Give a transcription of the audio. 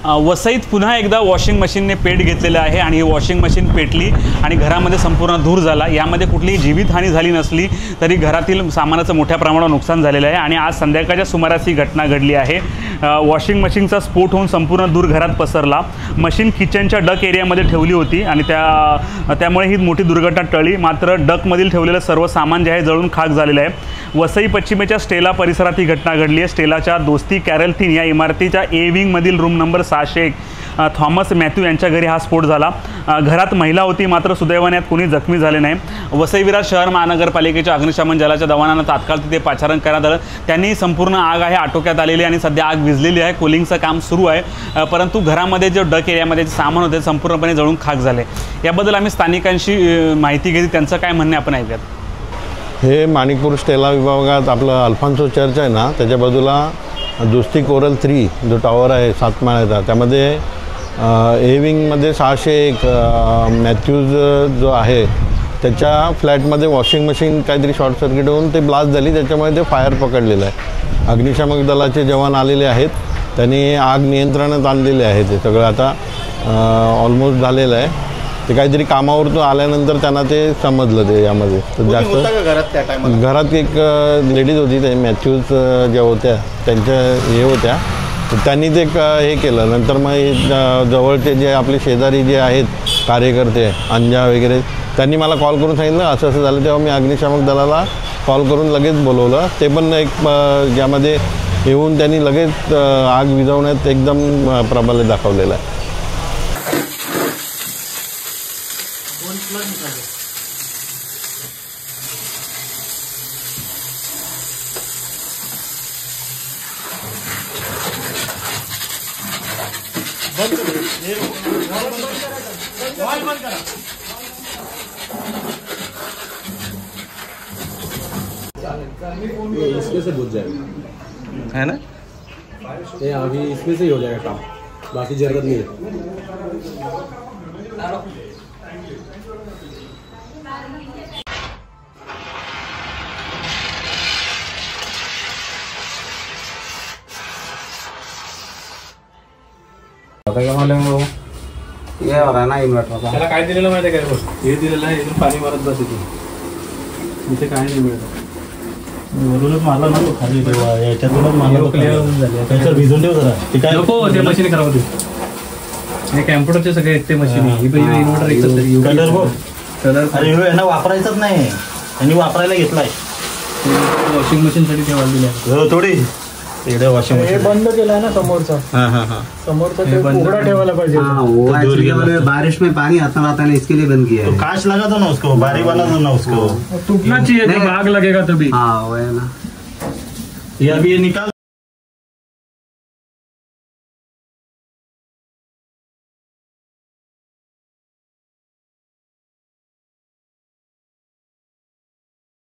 वसईत पुन्हा एकदा वॉशिंग मशीनने पेट घेतलेलं आहे आणि ही वॉशिंग मशीन पेटली आणि घरामध्ये संपूर्ण धूर झाला। यामध्ये कुठलीही जीवितहानी झाली नसली तरी घरातील सामानाचं मोठ्या प्रमाणावर नुकसान झालेलं आहे आणि आज संध्याकाळच्या सुमारास ही घटना घडली आहे। वॉशिंग मशीनचा स्फोट होऊन संपूर्ण धूर घरात पसरला। मशीन किचनच्या डक एरियामध्ये ठेवली होती आणि त्यामुळे ही मोठी दुर्घटना टळली। मात्र डकमधील ठेवलेलं सर्व सामान जे आहे जळून खाक झालेलं आहे। वसई पश्चिमेच्या स्टेला परिसरात ही घटना घडली आहे। स्टेलाच्या दोस्ती कॅरल 3 या इमारतीच्या ए विंगमधील रूम नंबर 601 थॉमस मॅथ्यू यांच्या घरी हा स्फोट झाला। घरात महिला होती, मात्र सुदैवाने यात कोणी जखमी झाले नाही। वसई विरार शहर महानगरपालिकेच्या अग्निशमन दलाच्या जवानांना तात्काळ तिथे पाचारण करण्यात आलं। त्यांनी संपूर्ण आग आहे आटोक्यात आलेली आणि सध्या आग विझलेली आहे। कूलिंगचं काम सुरू आहे, परंतु घरामध्ये जो डक एरियामध्ये जे सामान होते संपूर्णपणे जळून खाक झाले। याबद्दल आम्ही स्थानिकांशी माहिती घेतली, त्यांचं काय म्हणणं आपण ऐकूयात। हे माणिकपूर स्टेला विभागात आपलं अल्फान्सो चर्च आहे ना, त्याच्या बाजूला दोस्ती कोरल 3 जो टॉवर आहे 7 माळ्याचा, त्यामध्ये ए विंगमध्ये 601 मॅथ्यूज जो आहे त्याच्या फ्लॅटमध्ये वॉशिंग मशीन काहीतरी शॉर्ट सर्किट होऊन ते ब्लास्ट झाली, त्याच्यामुळे ते फायर पकडलेलं आहे। अग्निशामक दलाचे जवान आलेले आहेत, त्यांनी आग नियंत्रणात आणलेले आहे। ते सगळं आता ऑलमोस्ट झालेलं आहे। ते काहीतरी कामावरून आल्यानंतर त्यांना ते समजलं ते यामध्ये तर जास्त घरात एक लेडीज होती, ते मॅथ्यूज ज्या होत्या त्यांच्या हे होत्या, तर त्यांनी ते हे केलं। नंतर मग जवळचे जे आपले शेजारी जे आहेत कार्यकर्ते अंजा वगैरे, त्यांनी मला कॉल करून सांगितलं असं असं झालं। तेव्हा मी अग्निशामक दलाला कॉल करून लगेच बोलवलं। ते पण एक ज्यामध्ये येऊन त्यांनी लगेच आग विझवण्यात एकदम प्राबल्य दाखवलेलं आहे। इसमें से बुझ जाएगा, है ना? ये अभी इसमें से ही हो जाएगा काम, बाकी जरूरत नहीं है। ये हो रहा है ना इन्वर्टर का, त्याला काय दिलेलं माहिती आहे काय? हे दिलेलं आहे, इथून पाणी मारत बस इथे काय नाही मिळत। वरूनच मारला ना तो खाली, तेव्हा याच्यातूनच मारला क्लिअर होऊन झाले। त्याच्यावर भिजून ठेव जरा, ते काय नको ते मशीन खराब होते। हे कॅम्प्युटरचे सगळे एक ते मशीन ही पण इन्व्हर्टर एकच तरी कलर बघ कलर। अरे हे यांना वापरायचंच नाही, यांनी वापरायला घेतलाय। वॉशिंग मशीनसाठी ठेवायला दिले थोडी एवढे वॉशिंग मशीन बंद केलाय ना समोरचा। हाँ समोरचा उघडा ठेवायला पाहिजे। वो बारिश में पानी आता रहता है, इसके लिए बंद किया है। कांच लगा दो ना उसको, बारी वाला दो ना उसको, टूटना चाहिए जब आग लगेगा तभी। हाँ वो है ना, ये अभी ये निकाल।